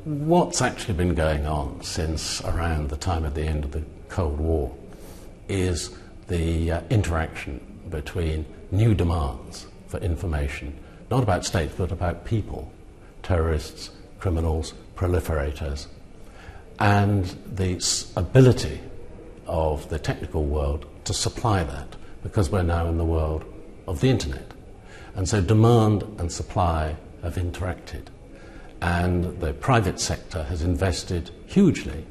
What's actually been going on since around the time of the end of the Cold War is the interaction between new demands for information, not about states but about people, terrorists, criminals, proliferators, and the ability of the technical world to supply that, because we're now in the world of the internet. And so demand and supply have interacted. And the private sector has invested hugely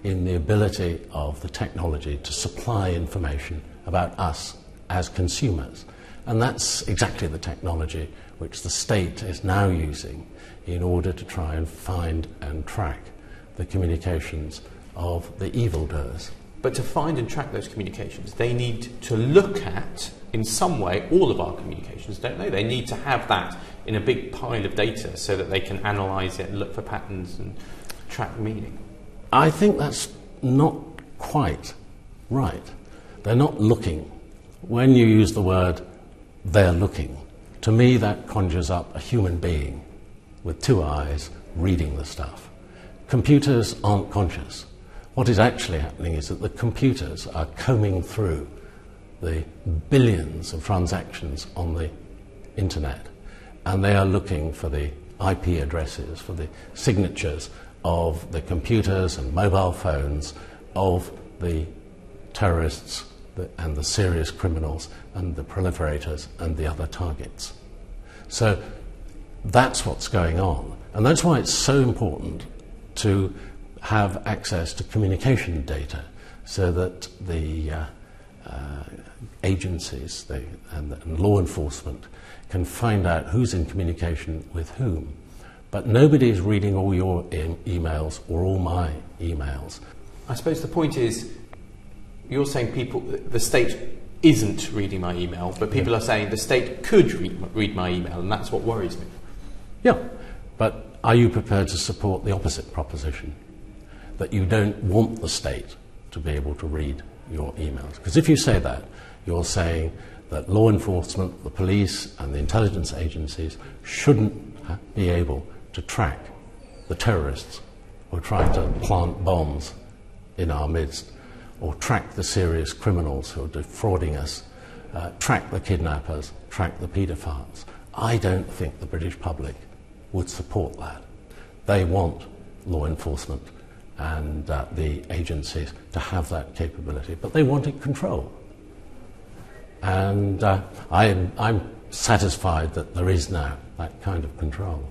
in the ability of the technology to supply information about us as consumers. And that's exactly the technology which the state is now using in order to try and find and track the communications of the evildoers. But to find and track those communications, they need to look at, in some way, all of our communications, don't they? They need to have that in a big pile of data so that they can analyse it and look for patterns and track meaning. I think that's not quite right. They're not looking. When you use the word "they're looking," to me that conjures up a human being with two eyes reading the stuff. Computers aren't conscious. What is actually happening is that the computers are combing through the billions of transactions on the internet, and they are looking for the IP addresses, for the signatures of the computers and mobile phones of the terrorists and the serious criminals and the proliferators and the other targets. So that's what's going on, and that's why it's so important to have access to communication data so that the agencies and law enforcement can find out who's in communication with whom. But nobody is reading all your emails or all my emails. I suppose the point is, you're saying the state isn't reading my email, but people are saying the state could read my email, and that's what worries me. Yeah, but are you prepared to support the opposite proposition? That you don't want the state to be able to read your emails? Because if you say that, you're saying that law enforcement, the police and the intelligence agencies shouldn't be able to track the terrorists who are trying to plant bombs in our midst, or track the serious criminals who are defrauding us, track the kidnappers, track the paedophiles. I don't think the British public would support that. They want law enforcement and the agencies to have that capability, but they wanted control. And I'm satisfied that there is now that kind of control.